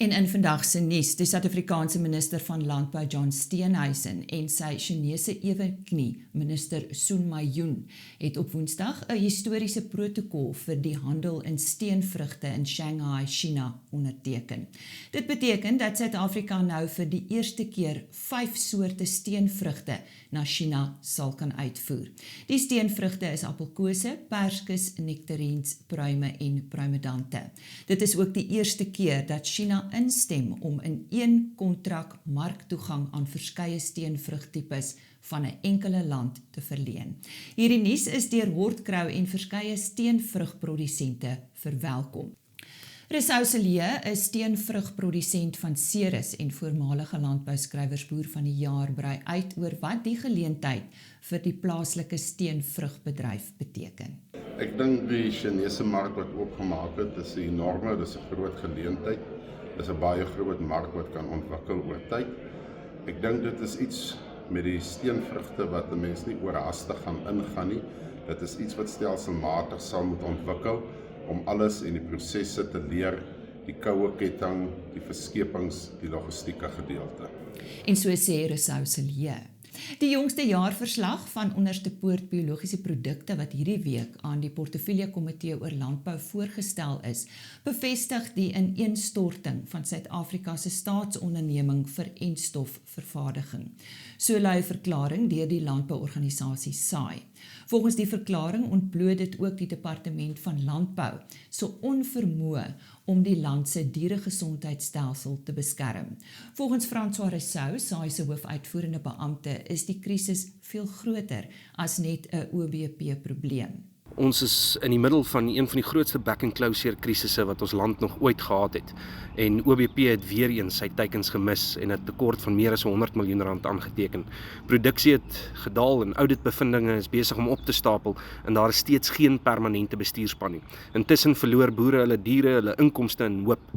En in vandag se nuus, die Suid-Afrikaanse minister van Landbou John Steenhuisen en sy Chinese eweknie minister Sun Mayun het op Woensdag 'n historiese protokol vir die handel in steenvrugte in Shanghai, China onderteken. Dit beteken dat Suid-Afrika nou vir die eerste keer 5 soorte steenvrugte na China sal kan uitvoer. Die steenvrugte is appelkose, perskes, nektarines, pruime en pruimedante. Dit is ook die eerste keer dat China instem om in een kontrak marktoegang aan verskeie steenvrugtipes van 'n enkele land te verleen. Hierdie nuus is deur Hortkrou en verskeie steenvrugprodusente verwelkom. Rousseau Cilliers, 'n steenvrugprodusent van Ceres en voormalige landbouskrywersboer van die jaar, brei uit oor wat die geleentheid vir die plaaslike steenvrugbedryf beteken. Ek dink die Chinese mark wat oopgemaak het, is enorme, dis 'n groot geleentheid. Dis 'n baie groot mark wat kan ontwikkel oor tyd. Ek dink dit is iets met die steenvrugte wat 'n mens nie oorhaastig gaan ingaan nie. Dit is iets wat stelselmatig sal moet ontwikkel om alles en die prosesse te leer, die koue ketting, die verskepings, die logistieke gedeelte. En so sê Rousseau Cilliers. Die jongste jaarverslag van Onderste Poort Biologiese Produkte wat hierdie week aan die Portefeulje Komitee oor Landbou voorgestel is, bevestig die ineenstorting van Suid-Afrika se staatsonderneming vir enstofvervaardiging. So lui 'n verklaring deur die landbouorganisasie SAI. Volgens die verklaring ontbloot dit ook die Departement van Landbou so onvermoë om die land se dieregesondheidstelsel te beskerm. Volgens François Rousseau, SAI se hoofuitvoerende beampte, is die krisis veel groter as net 'n OBP-probleem. Ons is in die middel van een van die grootste back-and-closure krisisse wat ons land nog ooit gehad het. En OBP het weer eens sy teikens gemis en 'n tekort van meer as R100 miljoen aangeteken. Produksie het gedaal en auditbevindinge is besig om op te stapel en daar is steeds geen permanente bestuurspan nie. Intussen verloor boere hulle diere, hulle inkomste en hoop.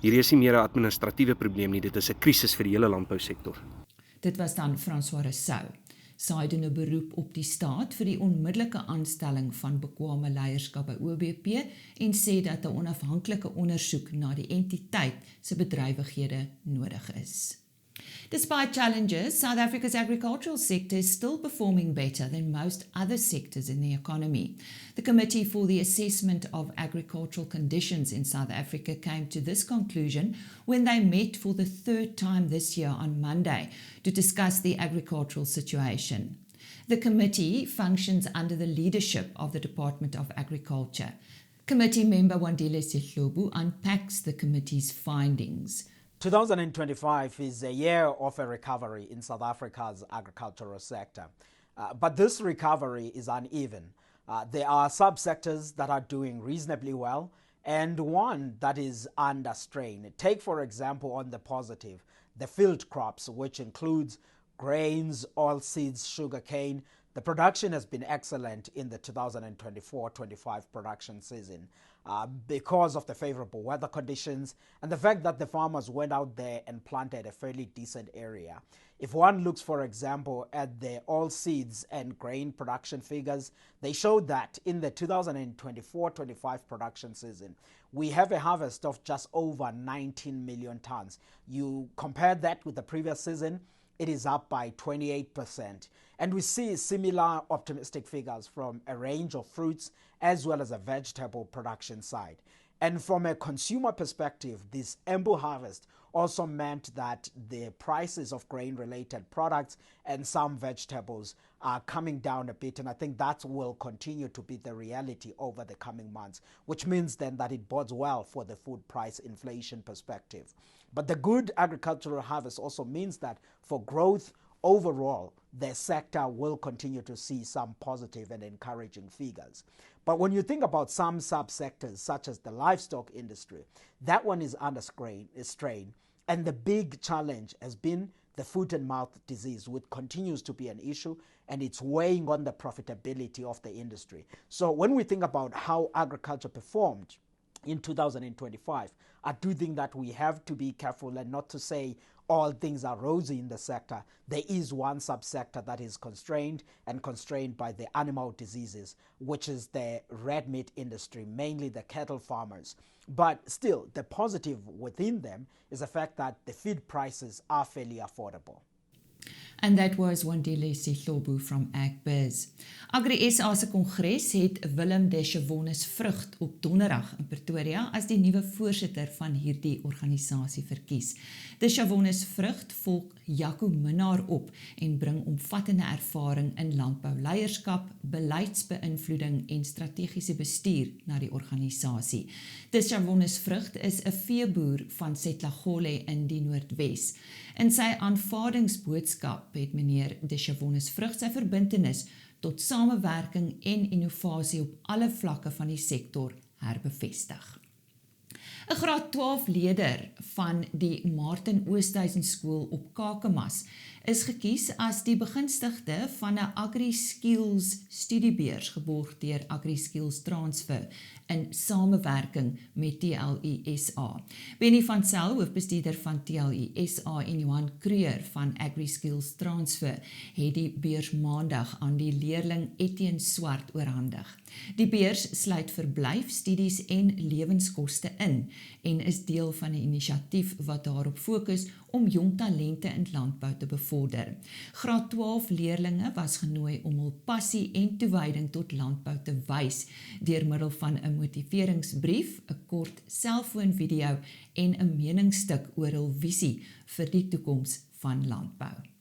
Hierdie is nie meer 'n administratiewe probleem nie, dit is 'n krisis vir die hele landbousektor. Dit was dan François Rousseau. SAI doen 'n beroep op die staat vir die onmiddellike aanstelling van bekwame leierskap by OBP en sê dat 'n onafhanklike ondersoek na die entiteit se bedrywighede nodig is. Despite challenges, South Africa's agricultural sector is still performing better than most other sectors in the economy. The Committee for the Assessment of Agricultural Conditions in South Africa came to this conclusion when they met for the third time this year on Monday to discuss the agricultural situation. The committee functions under the leadership of the Department of Agriculture. Committee member Wandile Sihlobu unpacks the committee's findings. 2025 is a year of a recovery in South Africa's agricultural sector. But this recovery is uneven. There are subsectors that are doing reasonably well and one that is under strain. Take, for example, on the positive, the field crops, which includes grains, oilseeds, sugarcane. The production has been excellent in the 2024-25 production season because of the favorable weather conditions and the fact that the farmers went out there and planted a fairly decent area. If one looks, for example, at the oilseeds and grain production figures, they show that in the 2024-25 production season, we have a harvest of just over 19 million tons. You compare that with the previous season, it is up by 28%. And we see similar optimistic figures from a range of fruits as well as a vegetable production side. And from a consumer perspective, this ample harvest also meant that the prices of grain-related products and some vegetables are coming down a bit. And I think that will continue to be the reality over the coming months, which means then that it bodes well for the food price inflation perspective. But the good agricultural harvest also means that for growth overall, the sector will continue to see some positive and encouraging figures. But when you think about some subsectors, such as the livestock industry, that one is under strain. And the big challenge has been the foot and mouth disease, which continues to be an issue, and it's weighing on the profitability of the industry. So when we think about how agriculture performed in 2025, I do think that we have to be careful and not to say all things are rosy in the sector, there is one subsector that is constrained by the animal diseases, which is the red meat industry, mainly the cattle farmers. But still, the positive within them is the fact that the feed prices are fairly affordable. And that was Wandile Sihlobo from AgBiz. Agri-SA se kongres het Willem de Chavannes Vrucht op donderdag in Pretoria as die nuwe voorsitter van hierdie organisasie verkies. De Chavannes Vrucht volg Jaco Minnaar op en bring omvattende ervaring in landbouleierskap, beleidsbeïnvloeding en strategiese bestuur na die organisasie. De Chavannes Vrucht is 'n veeboer van Setlagole in die Noordwes. In sy aanvaardingsboodskap het meneer De Chavannes Vrucht sy verbintenis tot samewerking en innovasie op alle vlakke van die sektor herbevestig. 'n Graad 12 leerder van die Martin Oosthuizen skool op Kakamas is gekies as die begunstigde van 'n Agri-Skills studiebeurs geborg deur Agri-Skills Transfer in samewerking met TLISA. Benny van Zyl, hoofbestuurder van TLISA, en Johan Kreur van Agri-Skills Transfer het die beurs maandag aan die leerling Etienne Swart oorhandig. Die beurs sluit verblyf, studies en lewenskoste in en is deel van 'n inisiatief wat daarop fokus om jong talente in landbou te bevorder. Graad 12 leerlinge was genooi om hul passie en toewyding tot landbou te wys deur middel van 'n motiveringsbrief, 'n kort selfoonvideo en 'n meningsstuk oor hul visie vir die toekoms van landbou.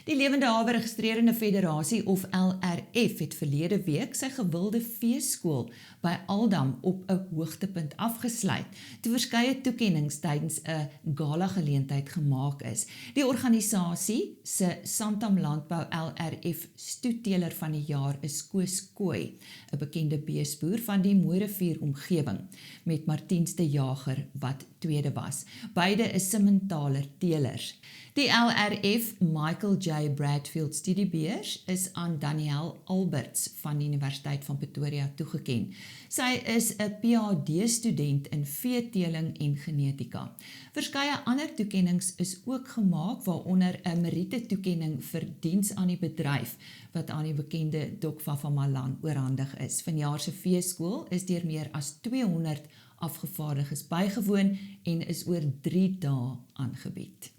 Die Lewende Hawe Registrerende Federasie of LRF het verlede week sy gewilde feesskool by Aldam op 'n hoogtepunt afgesluit, toe verskeie toekennings tydens 'n gala geleentheid gemaak is. Die organisasie se Santam Landbou LRF stoetteler van die jaar is Koos Kooi, 'n bekende beesboer van die Mooirivier omgewing, met Martiens de Jager wat tweede was. Beide is Simmentaler teelers. Die LRF Michael J. Bradfield studiebeurs is aan Danielle Alberts van die Universiteit van Pretoria toegeken. Sy is 'n PhD-student in veeteeling en genetika. Verskeie ander toekennings is ook gemaak, waaronder 'n meriete toekenning vir diens aan die bedryf wat aan die bekende Dokva van Malan oorhandig is. Vanjaar se feesskool is deur meer as 200 afgevaardiges bygewoon en is oor 3 dae aangebied.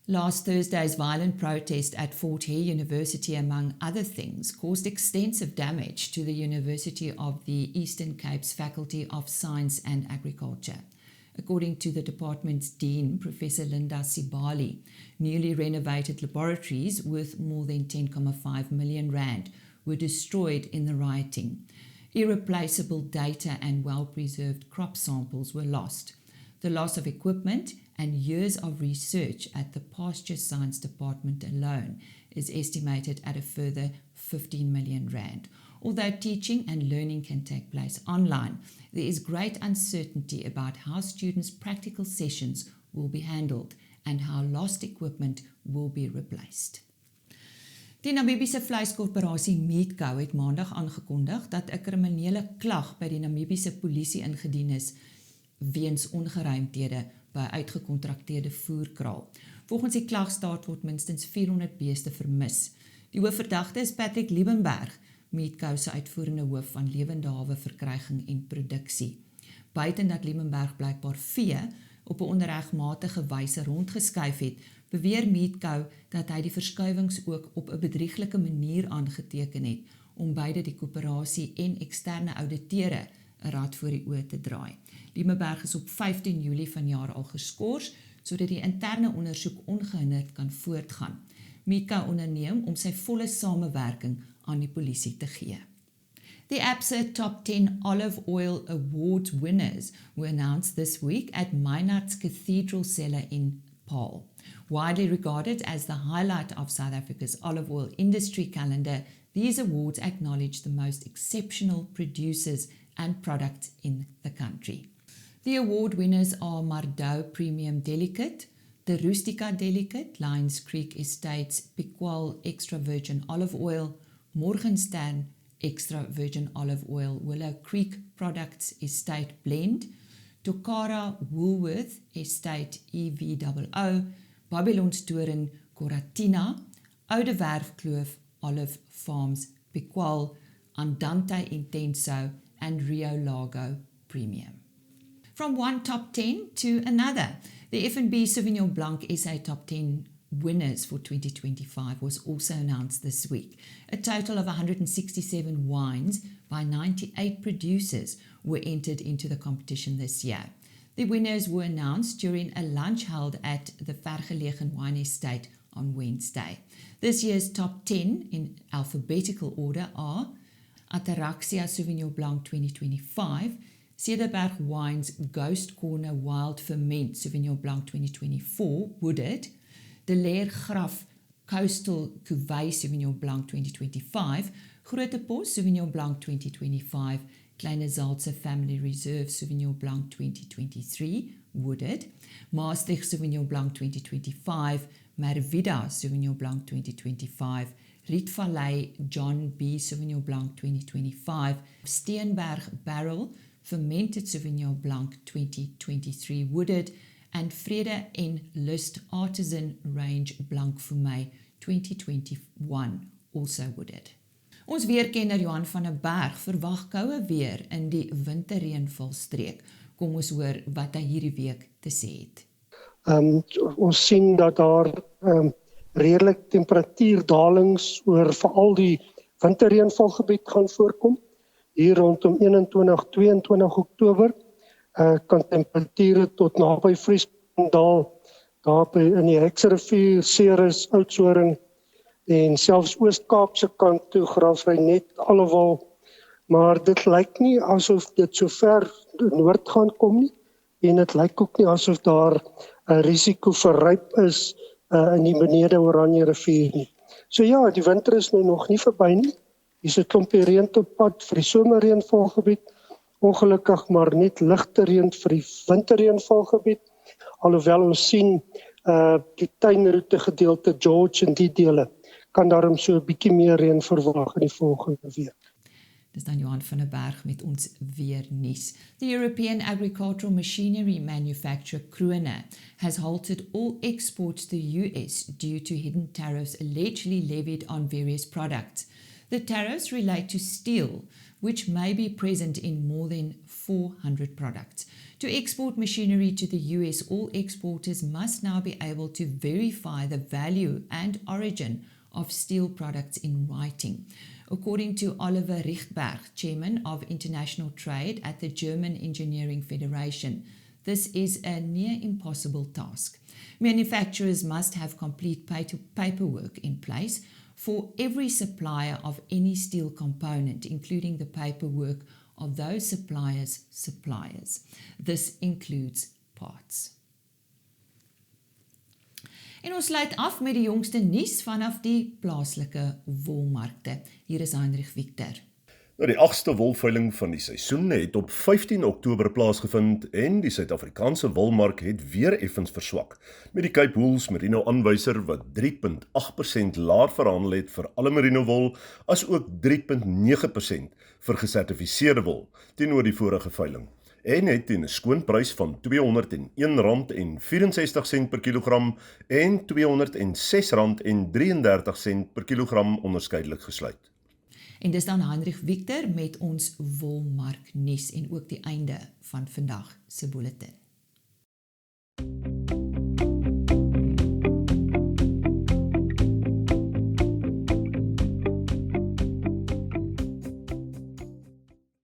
Last Thursday's violent protest at Fort Hare University, among other things, caused extensive damage to the University of the Eastern Cape's Faculty of Science and Agriculture. According to the department's dean, Professor Linda Sibali, newly renovated laboratories worth more than 10.5 million rand were destroyed in the rioting. Irreplaceable data and well-preserved crop samples were lost. The loss of equipment and years of research at the Pasture Science Department alone is estimated at a further 15 million rand. Although teaching and learning can take place online, there is great uncertainty about how students' practical sessions will be handled and how lost equipment will be replaced. Die Namibiese vleiskorporasie Meatco het maandag aangekondig dat 'n kriminele klag by die Namibiese polisie ingedien is weens ongeruimthede by uitgekontrakteerde voerkraal. Volgens die klagstaat word minstens 400 beeste vermis. Die hoofverdagte is Patrick Liebenberg, Meatco se uitvoerende hoof van lewende hawe verkryging en produksie. Buiten dat Liebenberg blykbaar vee op 'n onregmatige wyse rondgeskuif het, beweer Meatco dat hy die verskuiwings ook op 'n bedrieglike manier aangeteken het om beide die koöperasie en eksterne ouditeure 'n rad voor die oë te draai. Liebenberg is op 15 Julie vanjaar al geskort, sodat die interne ondersoek ongehinderd kan voortgaan. Meatco onderneem om sy volle samewerking aan die polisie te gee. The APSA Top 10 Olive Oil Award winners were announced this week at Mynard's Cathedral Cellar in Paarl. Widely regarded as the highlight of South Africa's olive oil industry calendar, these awards acknowledge the most exceptional producers and products in the country. The award winners are Mardou Premium Delicate, the Rustica Delicate, Lions Creek Estates Piqual Extra Virgin Olive Oil, Morgenstern Extra Virgin Olive Oil, Willow Creek Products Estate Blend, Tokara Woolworth Estate EVOO, Babylonstoren, Coratina, Oude Werfkloof, Olive Farms, Piqual, Andante Intenso, and Rio Lago Premium. From one top 10 to another, the F&B Sauvignon Blanc SA Top 10 winners for 2025 was also announced this week. A total of 167 wines by 98 producers were entered into the competition this year. The winners were announced during a lunch held at the Vergelegen Wine Estate on Wednesday. This year's top 10 in alphabetical order are Ataraxia Sauvignon Blanc 2025, Cederberg Wines Ghost Corner Wild Ferment Sauvignon Blanc 2024, Wooded, De Leer Graf Coastal Cuvée Sauvignon Blanc 2025, Grotepos Sauvignon Blanc 2025, Kleine Zaltse Family Reserve Sauvignon Blanc 2023, Wooded, Maastricht Sauvignon Blanc 2025, Mervida Sauvignon Blanc 2025, Riet Valley John B. Sauvignon Blanc 2025, Steenberg Barrel Fermented Sauvignon Blanc 2023, Wooded, and Vrede en Lust Artisan Range Blanc Fumé 2021, also wooded. Ons weerkenner Johan van der Berg verwag koue weer in die winterreënvalstreek. Kom ons hoor wat hy hierdie week te sê het. Ons sien dat daar redelik temperatuurdalings oor veral die winterreënvalgebied gaan voorkom. Hier rondom 21-22 Oktober kan temperature tot naby vriespunt daal, daar in die Heksrivier, Ceres, Oudtshoorn en selfs Oos-Kaapse kant toe Graafry net alhoewel, maar dit lyk nie asof dit so ver noord gaan kom nie en dit lyk ook nie asof daar 'n risiko vir ryp is in die benede Oranje rivier nie. So ja, die winter is nou nog nie verby nie. Hier's 'n klompie reën op pad vir die somerreënvalgebied. Ongelukkig maar net ligte reën vir die winterreënvalgebied. Alhoewel ons sien die tuinroete gedeelte George en die dele kan daarom so 'n bietjie meer reën verwag in die volgende week. Dis dan Johan van der Berg met ons weer nuus. The European agricultural machinery manufacturer Krone has halted all exports to the US due to hidden tariffs allegedly levied on various products. The tariffs relate to steel, which may be present in more than 400 products. To export machinery to the US, all exporters must now be able to verify the value and origin of steel products in writing. According to Oliver Richtberg, chairman of international trade at the German Engineering Federation, this is a near impossible task. Manufacturers must have complete paperwork in place for every supplier of any steel component, including the paperwork of those suppliers. This includes parts. En ons sluit af met die jongste nuus vanaf die plaaslike wolmarkte. Hier is Heinrich Victor. Nou, die 8ste wolveiling van die seisoen het op 15 Oktober plaasgevind en die Suid-Afrikaanse wolmark het weer effens verswak, met die Cape Wools Merino aanwyser wat 3.8% laer verhandel het vir alle merino wol, as ook 3.9% vir gesertifiseerde wol teenoor die vorige veiling. En het teen 'n skoonprys van R201.64 per kilogram en R206.33 per kilogram onderskeidelik gesluit. En dis dan Heinrich Victor met ons wolmark nuus en ook die einde van vandag se bulletin.